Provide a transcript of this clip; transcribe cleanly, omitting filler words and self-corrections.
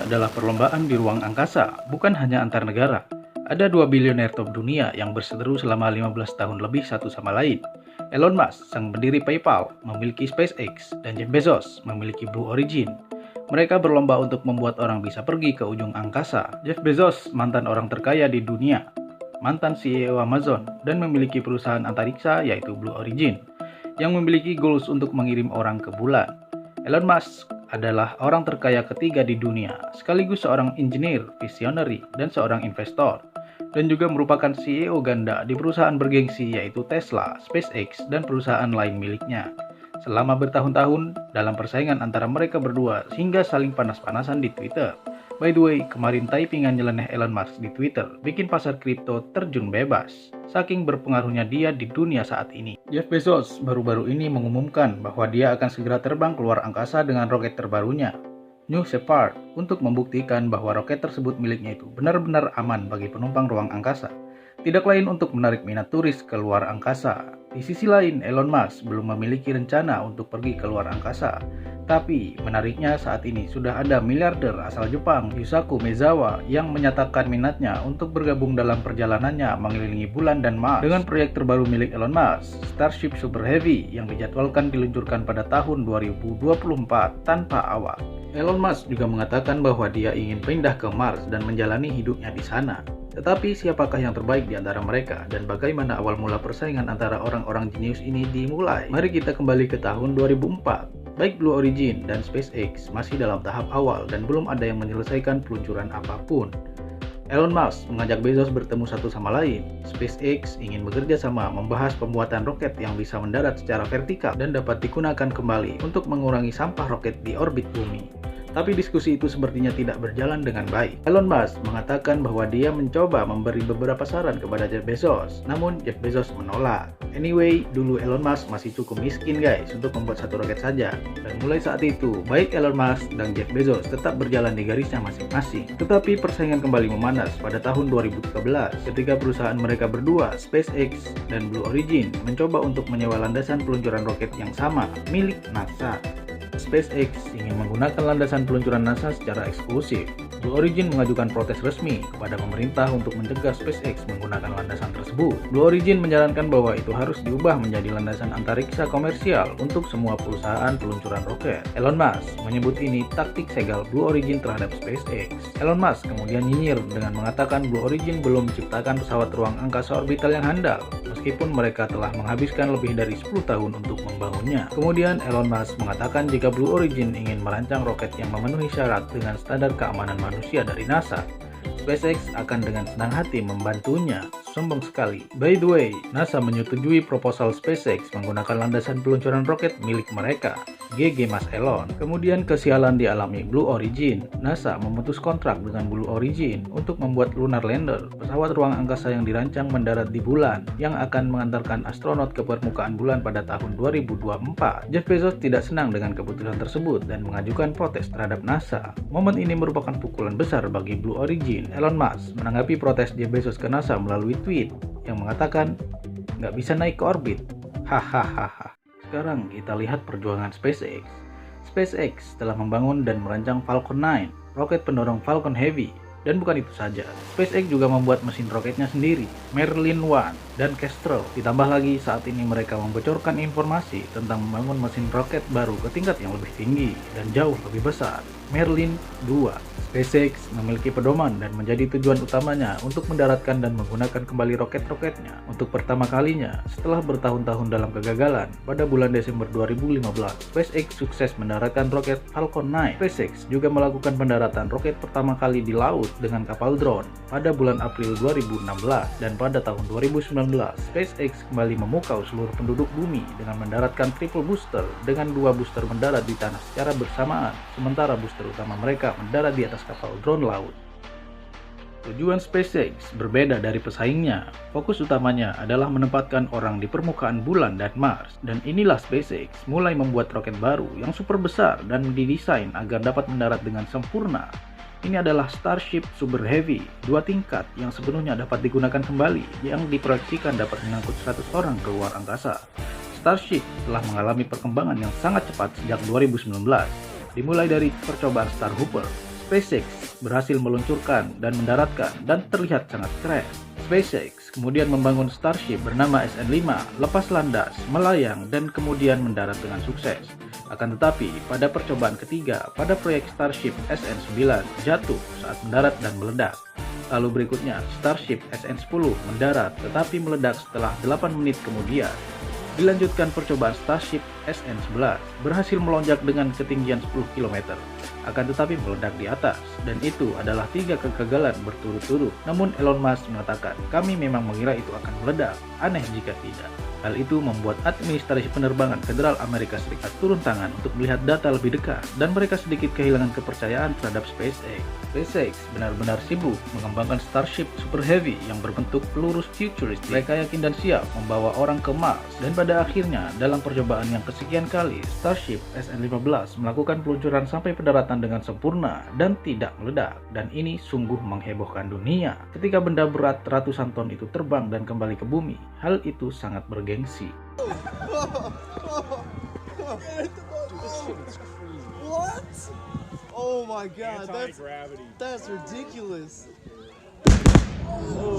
adalah perlombaan di ruang angkasa, bukan hanya antar negara. Ada 2 bilioner top dunia yang berseteru selama 15 tahun lebih satu sama lain. Elon Musk, sang pendiri PayPal, memiliki SpaceX, dan Jeff Bezos memiliki Blue Origin. Mereka berlomba untuk membuat orang bisa pergi ke ujung angkasa. Jeff Bezos, mantan orang terkaya di dunia, mantan CEO Amazon, dan memiliki perusahaan antariksa yaitu Blue Origin, yang memiliki goals untuk mengirim orang ke bulan. Elon Musk adalah orang terkaya ketiga di dunia, sekaligus seorang engineer, visionary, dan seorang investor, dan juga merupakan CEO ganda di perusahaan bergengsi yaitu Tesla, SpaceX, dan perusahaan lain miliknya. Selama bertahun-tahun dalam persaingan antara mereka berdua hingga saling panas-panasan di Twitter. By the way, kemarin typingan nyeleneh Elon Musk di Twitter bikin pasar kripto terjun bebas, saking berpengaruhnya dia di dunia saat ini. Jeff Bezos baru-baru ini mengumumkan bahwa dia akan segera terbang keluar angkasa dengan roket terbarunya, New Shepard, untuk membuktikan bahwa roket tersebut miliknya itu benar-benar aman bagi penumpang ruang angkasa. Tidak lain untuk menarik minat turis ke luar angkasa. Di sisi lain, Elon Musk belum memiliki rencana untuk pergi ke luar angkasa. Tapi, menariknya saat ini sudah ada miliarder asal Jepang, Yusaku Maezawa, yang menyatakan minatnya untuk bergabung dalam perjalanannya mengelilingi bulan dan Mars dengan proyek terbaru milik Elon Musk, Starship Super Heavy, yang dijadwalkan diluncurkan pada tahun 2024 tanpa awak. Elon Musk juga mengatakan bahwa dia ingin pindah ke Mars dan menjalani hidupnya di sana. Tetapi siapakah yang terbaik di antara mereka dan bagaimana awal mula persaingan antara orang-orang jenius ini dimulai? Mari kita kembali ke tahun 2004. Baik Blue Origin dan SpaceX masih dalam tahap awal dan belum ada yang menyelesaikan peluncuran apapun. Elon Musk mengajak Bezos bertemu satu sama lain. SpaceX ingin bekerja sama membahas pembuatan roket yang bisa mendarat secara vertikal dan dapat digunakan kembali untuk mengurangi sampah roket di orbit bumi. Tapi diskusi itu sepertinya tidak berjalan dengan baik. Elon Musk mengatakan bahwa dia mencoba memberi beberapa saran kepada Jeff Bezos, namun Jeff Bezos menolak. Anyway, dulu Elon Musk masih cukup miskin guys untuk membuat satu roket saja. Dan mulai saat itu, baik Elon Musk dan Jeff Bezos tetap berjalan di garisnya masing-masing. Tetapi persaingan kembali memanas pada tahun 2013 ketika perusahaan mereka berdua, SpaceX dan Blue Origin, mencoba untuk menyewa landasan peluncuran roket yang sama milik NASA. SpaceX ingin menggunakan landasan peluncuran NASA secara eksklusif. Blue Origin mengajukan protes resmi kepada pemerintah untuk mencegah SpaceX menggunakan landasan tersebut. Blue Origin menyarankan bahwa itu harus diubah menjadi landasan antariksa komersial untuk semua perusahaan peluncuran roket. Elon Musk menyebut ini taktik segel Blue Origin terhadap SpaceX. Elon Musk kemudian nyinyir dengan mengatakan Blue Origin belum menciptakan pesawat ruang angkasa orbital yang handal, meskipun mereka telah menghabiskan lebih dari 10 tahun untuk membangunnya. Kemudian Elon Musk mengatakan jika Blue Origin ingin merancang roket yang memenuhi syarat dengan standar keamanan manusia dari NASA, SpaceX akan dengan senang hati membantunya. Sombong sekali. By the way, NASA menyetujui proposal SpaceX menggunakan landasan peluncuran roket milik mereka. GG Mas Elon. Kemudian kesialan dialami Blue Origin. NASA memutus kontrak dengan Blue Origin untuk membuat Lunar Lander, pesawat ruang angkasa yang dirancang mendarat di bulan, yang akan mengantarkan astronot ke permukaan bulan pada tahun 2024. Jeff Bezos tidak senang dengan keputusan tersebut dan mengajukan protes terhadap NASA. Momen ini merupakan pukulan besar bagi Blue Origin. Elon Musk menanggapi protes Jeff Bezos ke NASA melalui tweet yang mengatakan nggak bisa naik ke orbit. Hahaha. Sekarang kita lihat perjuangan SpaceX. SpaceX telah membangun dan merancang Falcon 9, roket pendorong Falcon Heavy. Dan bukan itu saja, SpaceX juga membuat mesin roketnya sendiri, Merlin 1 dan Kestrel. Ditambah lagi saat ini mereka membocorkan informasi tentang membangun mesin roket baru ke tingkat yang lebih tinggi dan jauh lebih besar, Merlin 2. SpaceX memiliki pedoman dan menjadi tujuan utamanya untuk mendaratkan dan menggunakan kembali roket-roketnya untuk pertama kalinya setelah bertahun-tahun dalam kegagalan. Pada bulan Desember 2015, SpaceX sukses mendaratkan roket Falcon 9. SpaceX juga melakukan pendaratan roket pertama kali di laut dengan kapal drone pada bulan April 2016, dan pada tahun 2019, SpaceX kembali memukau seluruh penduduk bumi dengan mendaratkan triple booster dengan 2 booster mendarat di tanah secara bersamaan, sementara booster utama mereka mendarat di atas kapal drone laut. Tujuan SpaceX berbeda dari pesaingnya. Fokus utamanya adalah menempatkan orang di permukaan bulan dan Mars. Dan inilah SpaceX mulai membuat roket baru yang super besar dan didesain agar dapat mendarat dengan sempurna. Ini adalah Starship Super Heavy, 2 tingkat yang sepenuhnya dapat digunakan kembali, yang diproyeksikan dapat mengangkut 100 orang ke luar angkasa. Starship telah mengalami perkembangan yang sangat cepat sejak 2019. Dimulai dari percobaan Star Hopper, SpaceX berhasil meluncurkan dan mendaratkan dan terlihat sangat keren. SpaceX kemudian membangun Starship bernama SN5, lepas landas, melayang, dan kemudian mendarat dengan sukses. Akan tetapi, pada percobaan ketiga pada proyek Starship SN9 jatuh saat mendarat dan meledak. Lalu berikutnya, Starship SN10 mendarat tetapi meledak setelah 8 menit kemudian. Dilanjutkan percobaan Starship SN11 berhasil melonjak dengan ketinggian 10 km, akan tetapi meledak di atas, dan itu adalah 3 kegagalan berturut-turut. Namun Elon Musk mengatakan, kami memang mengira itu akan meledak, aneh jika tidak. Hal itu membuat administrasi penerbangan federal Amerika Serikat turun tangan untuk melihat data lebih dekat, dan mereka sedikit kehilangan kepercayaan terhadap SpaceX. SpaceX benar-benar sibuk mengembangkan Starship Super Heavy yang berbentuk peluru futuristik. Mereka yakin dan siap membawa orang ke Mars, dan pada akhirnya dalam percobaan yang kesekian kali, Starship SN15 melakukan peluncuran sampai pendaratan dengan sempurna dan tidak meledak, dan ini sungguh menghebohkan dunia. Ketika benda berat ratusan ton itu terbang dan kembali ke bumi, hal itu sangat bergengsi. What? Oh my god, that's ridiculous. Oh.